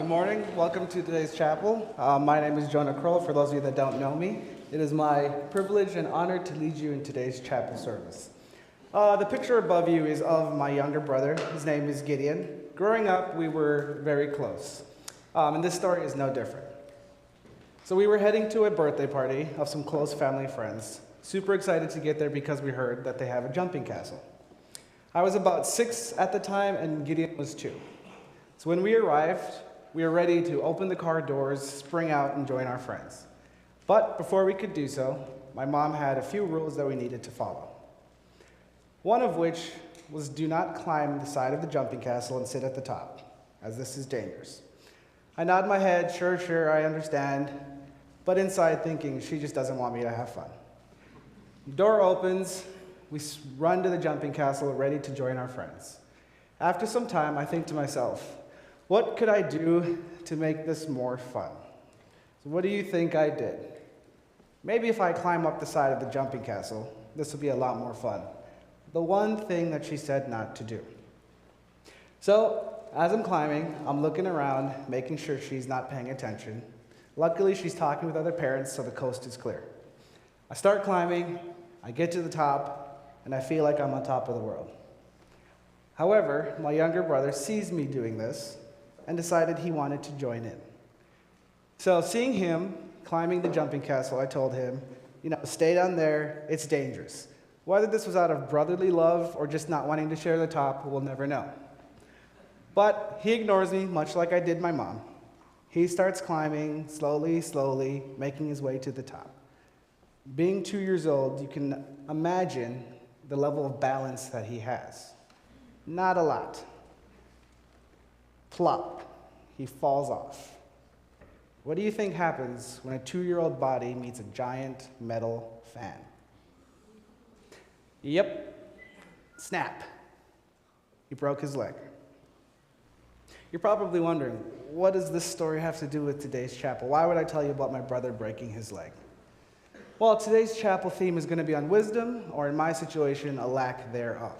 Good morning. Welcome to today's chapel. My name is Jonah Kroll. For those of you that don't know me, it is my privilege and honor to lead you in today's chapel service. The picture above you is of my younger brother. His name is Gideon. Growing up, we were very close, and this story is no different. So we were heading to a birthday party of some close family friends. Super excited to get there because we heard that they have a jumping castle. I was about 6 at the time, and Gideon was 2. So when we arrived, we were ready to open the car doors, spring out, and join our friends. But before we could do so, my mom had a few rules that we needed to follow. One of which was do not climb the side of the jumping castle and sit at the top, as this is dangerous. I nod my head, sure, I understand, but inside thinking she just doesn't want me to have fun. Door opens, we run to the jumping castle, ready to join our friends. After some time, I think to myself, what could I do to make this more fun? So what do you think I did? Maybe if I climb up the side of the jumping castle, this will be a lot more fun. The one thing that she said not to do. So, as I'm climbing, I'm looking around, making sure she's not paying attention. Luckily, she's talking with other parents, so the coast is clear. I start climbing, I get to the top, and I feel like I'm on top of the world. However, my younger brother sees me doing this and decided he wanted to join in. So seeing him climbing the jumping castle, I told him, stay down there, it's dangerous. Whether this was out of brotherly love or just not wanting to share the top, we'll never know. But he ignores me, much like I did my mom. He starts climbing slowly, making his way to the top. Being 2 years old, you can imagine the level of balance that he has. Not a lot. Plop, he falls off. What do you think happens when a 2-year-old body meets a giant metal fan? Yep, snap. He broke his leg. You're probably wondering, what does this story have to do with today's chapel? Why would I tell you about my brother breaking his leg? Well, today's chapel theme is going to be on wisdom, or in my situation, a lack thereof.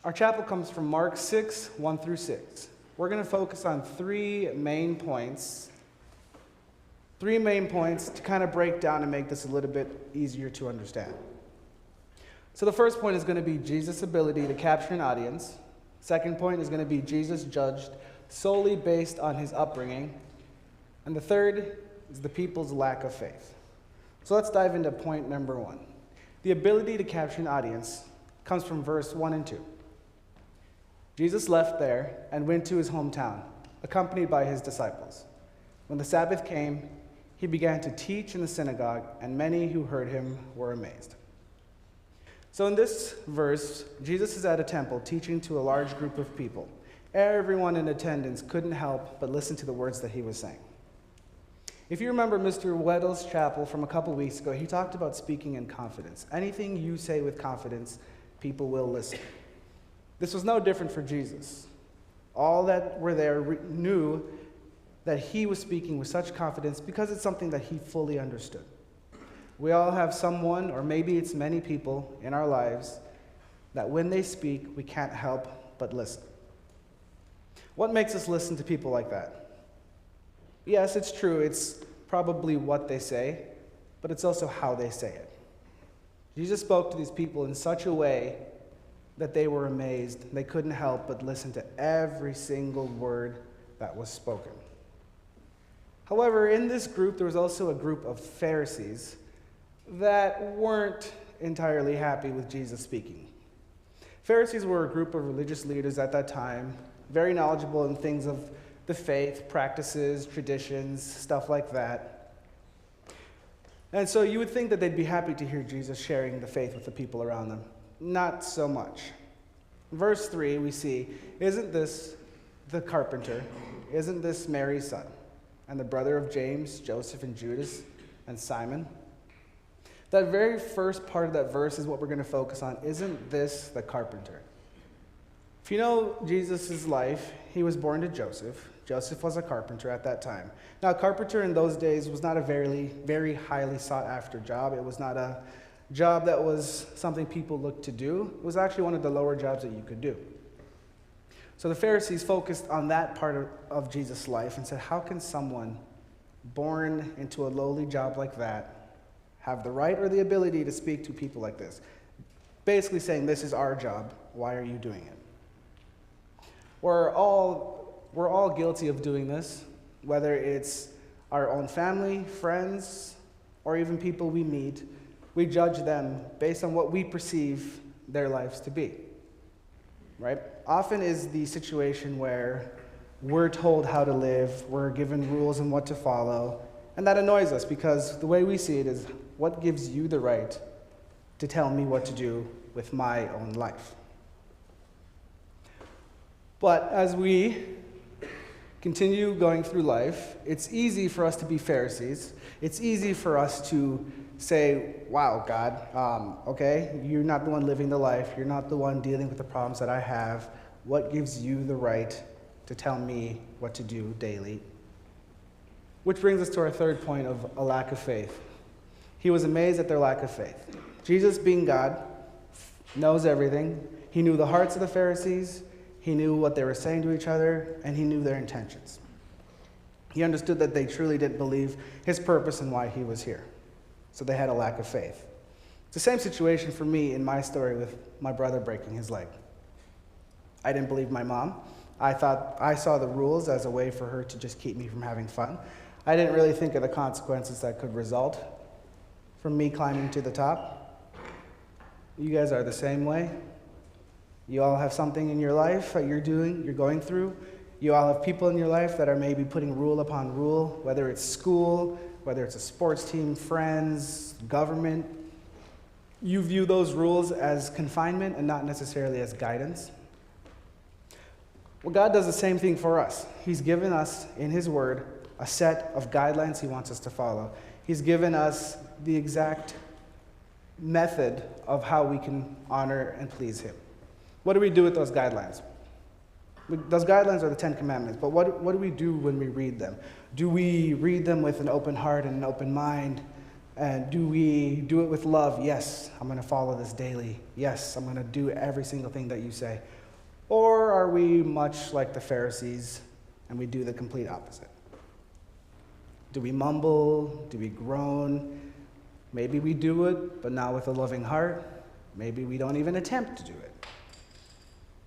Our chapel comes from Mark 6, 1 through 6. We're going to focus on three main points to kind of break down and make this a little bit easier to understand. So the first point is going to be Jesus' ability to capture an audience. Second point is going to be Jesus judged solely based on his upbringing. And the third is the people's lack of faith. So let's dive into point number 1. The ability to capture an audience comes from verse 1 and 2. Jesus left there and went to his hometown, accompanied by his disciples. When the Sabbath came, he began to teach in the synagogue, and many who heard him were amazed. So in this verse, Jesus is at a temple teaching to a large group of people. Everyone in attendance couldn't help but listen to the words that he was saying. If you remember Mr. Weddle's chapel from a couple weeks ago, he talked about speaking in confidence. Anything you say with confidence, people will listen. This was no different for Jesus. All that were there knew that he was speaking with such confidence because it's something that he fully understood. We all have someone, or maybe it's many people in our lives, that when they speak, we can't help but listen. What makes us listen to people like that? Yes, it's true, it's probably what they say, but it's also how they say it. Jesus spoke to these people in such a way that they were amazed. They couldn't help but listen to every single word that was spoken. However, in this group, there was also a group of Pharisees that weren't entirely happy with Jesus speaking. Pharisees were a group of religious leaders at that time, very knowledgeable in things of the faith, practices, traditions, stuff like that. And so you would think that they'd be happy to hear Jesus sharing the faith with the people around them. Not so much. Verse 3, we see, isn't this the carpenter? Isn't this Mary's son? And the brother of James, Joseph, and Judas, and Simon? That very first part of that verse is what we're going to focus on. Isn't this the carpenter? If you know Jesus' life, he was born to Joseph. Joseph was a carpenter at that time. Now, a carpenter in those days was not a very, very highly sought after job. It was not a job that was something people looked to do. It was actually one of the lower jobs that you could do. So the Pharisees focused on that part of Jesus' life and said, how can someone born into a lowly job like that have the right or the ability to speak to people like this? Basically saying, this is our job. Why are you doing it? We're all guilty of doing this, whether it's our own family, friends, or even people we meet. We judge them based on what we perceive their lives to be, right? Often is the situation where we're told how to live, we're given rules and what to follow, and that annoys us because the way we see it is, what gives you the right to tell me what to do with my own life? But as we continue going through life, it's easy for us to be Pharisees. It's easy for us to say, wow, God, okay, you're not the one living the life. You're not the one dealing with the problems that I have. What gives you the right to tell me what to do daily? Which brings us to our third point of a lack of faith. He was amazed at their lack of faith. Jesus, being God, knows everything. He knew the hearts of the Pharisees. He knew what they were saying to each other, and he knew their intentions. He understood that they truly didn't believe his purpose and why he was here. So they had a lack of faith. It's the same situation for me in my story with my brother breaking his leg. I didn't believe my mom. I thought I saw the rules as a way for her to just keep me from having fun. I didn't really think of the consequences that could result from me climbing to the top. You guys are the same way. You all have something in your life that you're going through. You all have people in your life that are maybe putting rule upon rule, whether it's school, whether it's a sports team, friends, government. You view those rules as confinement and not necessarily as guidance. Well, God does the same thing for us. He's given us, in his word, a set of guidelines he wants us to follow. He's given us the exact method of how we can honor and please him. What do we do with those guidelines? Those guidelines are the 10 Commandments, but what do we do when we read them? Do we read them with an open heart and an open mind? And do we do it with love? Yes, I'm going to follow this daily. Yes, I'm going to do every single thing that you say. Or are we much like the Pharisees and we do the complete opposite? Do we mumble? Do we groan? Maybe we do it, but not with a loving heart. Maybe we don't even attempt to do it.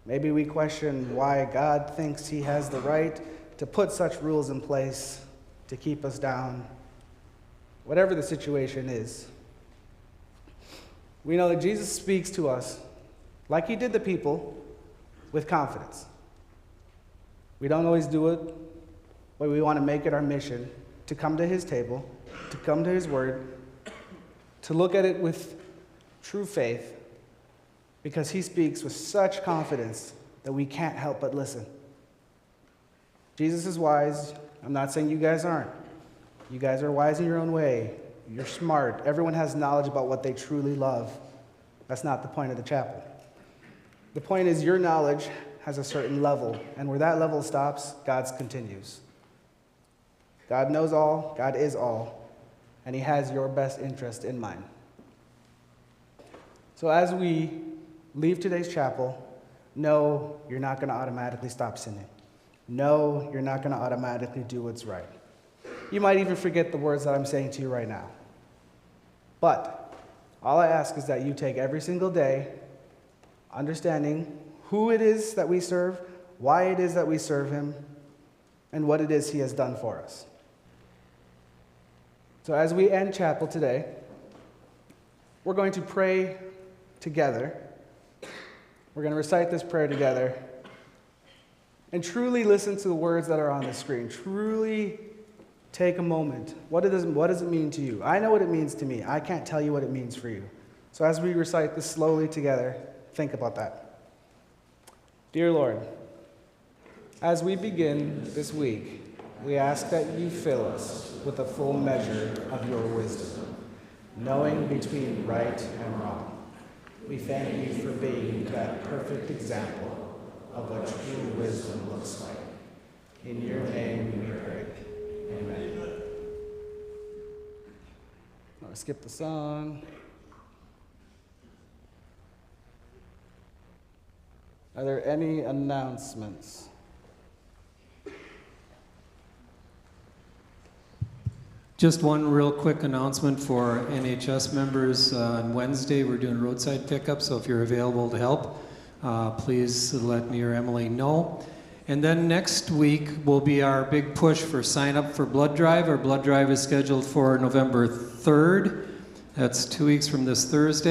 Maybe we question why God thinks he has the right to put such rules in place to keep us down. Whatever the situation is, we know that Jesus speaks to us, like he did the people, with confidence. We don't always do it, but we want to make it our mission to come to his table, to come to his word, to look at it with true faith, because he speaks with such confidence that we can't help but listen. Jesus is wise. I'm not saying you guys aren't. You guys are wise in your own way. You're smart. Everyone has knowledge about what they truly love. That's not the point of the chapel. The point is your knowledge has a certain level, and where that level stops, God's continues. God knows all, God is all, and he has your best interest in mind. So as we leave today's chapel, no, you're not going to automatically stop sinning. No, you're not going to automatically do what's right. You might even forget the words that I'm saying to you right now. But all I ask is that you take every single day, understanding who it is that we serve, why it is that we serve him, and what it is he has done for us. So as we end chapel today, we're going to pray together. We're going to recite this prayer together and truly listen to the words that are on the screen. Truly take a moment. What does it mean to you? I know what it means to me. I can't tell you what it means for you. So as we recite this slowly together, think about that. Dear Lord, as we begin this week, we ask that you fill us with a full measure of your wisdom, knowing between right and wrong. We thank you for being that perfect example of what true wisdom looks like. In your name we pray. Amen. I'll skip the song. Are there any announcements? Just one real quick announcement for NHS members. On Wednesday, we're doing roadside pickup, so if you're available to help, please let me or Emily know. And then next week will be our big push for sign up for blood drive. Our blood drive is scheduled for November 3rd. That's 2 weeks from this Thursday.